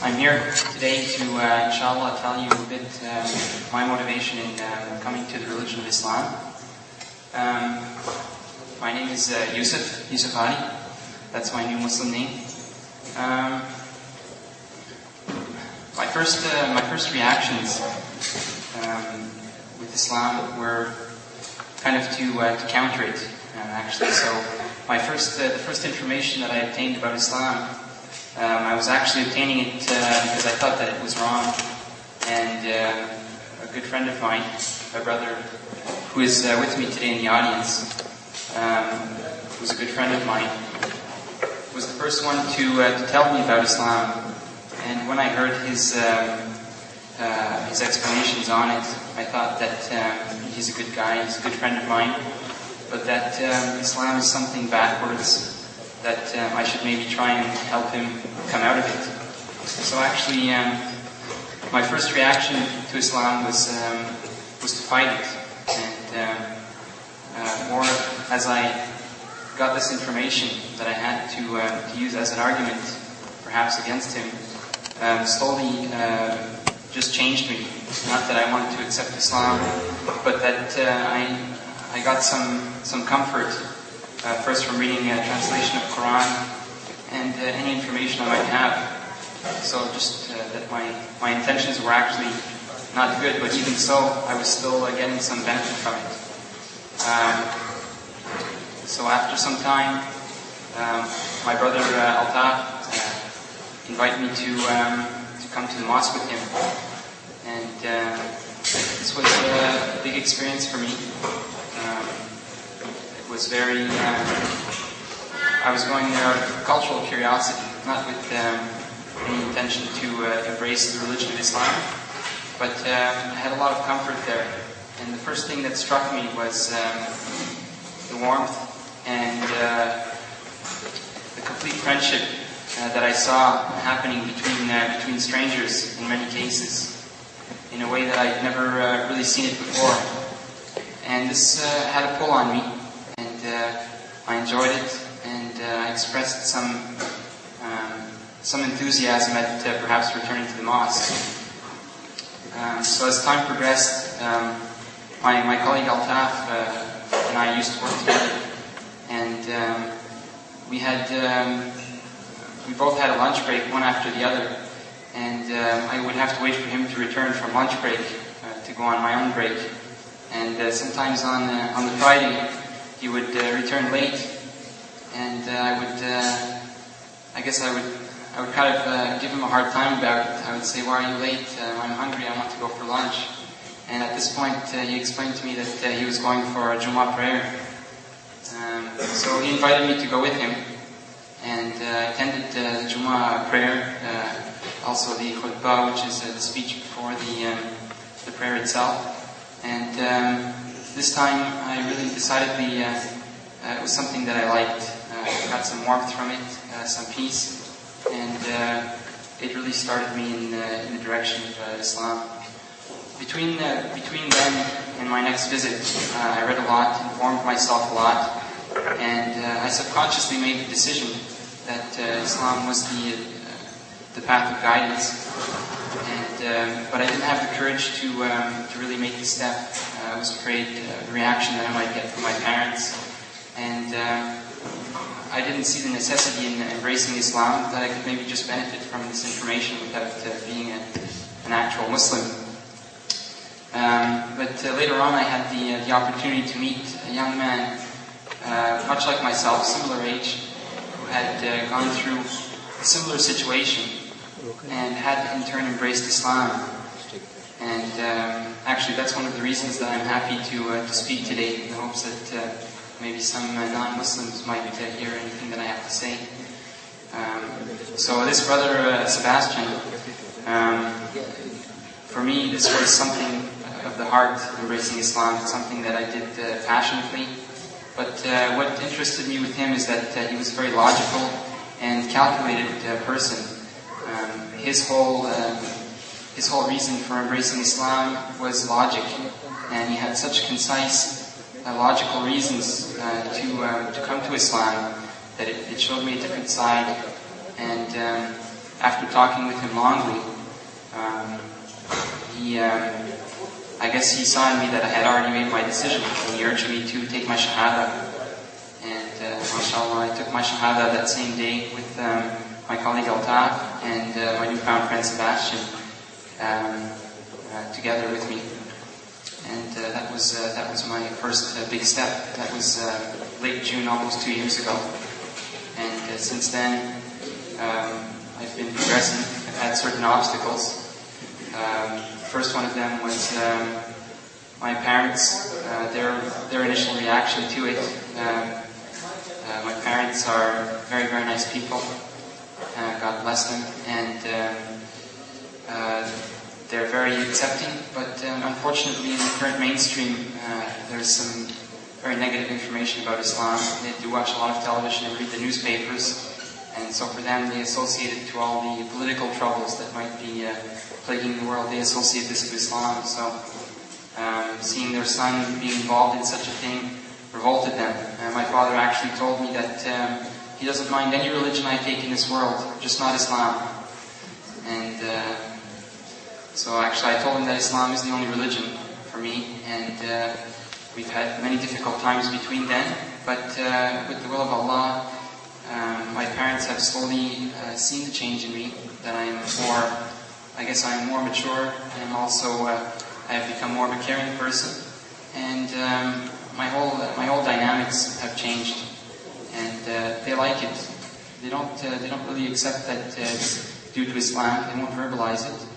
I'm here today to, inshallah, tell you a bit my motivation in coming to the religion of Islam. My name is Yusuf Ali. That's my new Muslim name. My first reactions with Islam were kind of to counter it, actually. So the first information that I obtained about Islam, I was actually obtaining it because I thought that it was wrong. And a good friend of mine, my brother, who is with me today in the audience, who's a good friend of mine, was the first one to tell me about Islam. And when I heard his explanations on it, I thought that he's a good guy, he's a good friend of mine, but that Islam is something backwards, that I should maybe try and help him come out of it. So actually, my first reaction to Islam was to fight it, and more as I got this information that I had to use as an argument, perhaps against him, slowly just changed me. Not that I wanted to accept Islam, but that I got some comfort, first from reading a translation of Quran and any information I might have. So just that my intentions were actually not good, but even so, I was still getting some benefit from it. So after some time, my brother Altaf invited me to come to the mosque with him, and this was a big experience for me. It was very. I was going there out of cultural curiosity, not with any intention to embrace the religion of Islam, but I had a lot of comfort there. And the first thing that struck me was the warmth and the complete friendship that I saw happening between strangers in many cases, in a way that I'd never really seen it before. And this had a pull on me, and I enjoyed it, and I expressed some enthusiasm at perhaps returning to the mosque. So as time progressed, my colleague Altaf and I used to work together, and we both had a lunch break, one after the other, and I would have to wait for him to return from lunch break to go on my own break. And sometimes on the Friday, he would return late, and I would kind of give him a hard time about it. I would say, "Why are you late? I'm hungry, I want to go for lunch." And at this point, he explained to me that he was going for a Jummah prayer. So he invited me to go with him, and I attended the Jummah prayer, also the khutbah, which is the speech before the prayer itself. And this time, I really decidedly, it was something that I liked. I got some warmth from it, some peace, and it really started me in the direction of Islam. Between then and my next visit, I read a lot, informed myself a lot, and I subconsciously made the decision that Islam was the path of guidance. But I didn't have the courage to really make the step. I was afraid of the reaction that I might get from my parents, and I didn't see the necessity in embracing Islam, that I could maybe just benefit from this information without being an actual Muslim. But later on, I had the opportunity to meet a young man, much like myself, similar age, who had gone through a similar situation and had in turn embraced Islam. And actually, that's one of the reasons that I'm happy to speak today, in the hopes that maybe some non-Muslims might hear anything that I have to say. So this brother Sebastian, for me, this was something of the heart, embracing Islam. It's something that I did passionately. But what interested me with him is that he was a very logical and calculated person. His whole reason for embracing Islam was logic, and he had such concise, logical reasons to come to Islam that it it showed me a different side. And after talking with him longly, I guess he saw in me that I had already made my decision, and he urged me to take my Shahada. And mashallah, I took my Shahada that same day with my colleague Altaf and my newfound friend Sebastian together with me. And that was my first big step. That was late June, almost 2 years ago. And since then, I've been progressing. I've had certain obstacles. First one of them was my parents, their initial reaction to it. My parents are very, very nice people. God bless them. And they're very accepting, but unfortunately in the current mainstream there's some very negative information about Islam. They do watch a lot of television and read the newspapers, and so for them they associate it to all the political troubles that might be plaguing the world. They associate this to Islam. So seeing their son being involved in such a thing revolted them. My father actually told me that he doesn't mind any religion I take in this world, just not Islam. And so actually I told him that Islam is the only religion for me, and we've had many difficult times between then, but with the will of Allah, my parents have slowly seen the change in me, that I am more mature, and also I have become more of a caring person, and my whole dynamics have changed, and they like it. They don't really accept that it's due to Islam. They won't verbalize it.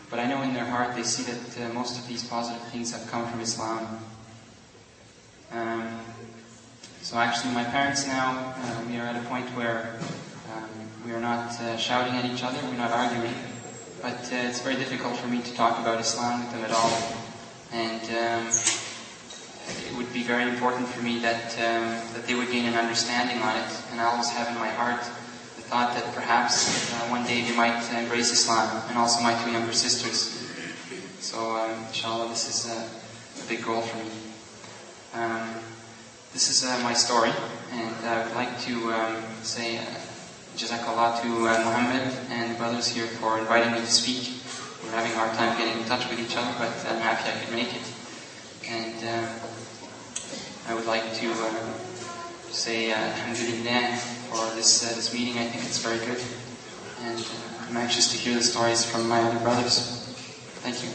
But I know in their heart they see that most of these positive things have come from Islam. So actually my parents now, we are at a point where we are not shouting at each other, we're not arguing. But it's very difficult for me to talk about Islam with them at all. And it would be very important for me that they would gain an understanding on it. And I always have in my heart the thought that perhaps one day they might embrace Islam, and also my two younger sisters. So inshallah, this is a big goal for me. This is my story, and I would like to say Jazakallah to Muhammad and the brothers here for inviting me to speak. We're having a hard time getting in touch with each other, but I'm happy I could make it. And I would like to say Alhamdulillah for this meeting. I think it's very good, and I'm anxious to hear the stories from my other brothers. Thank you.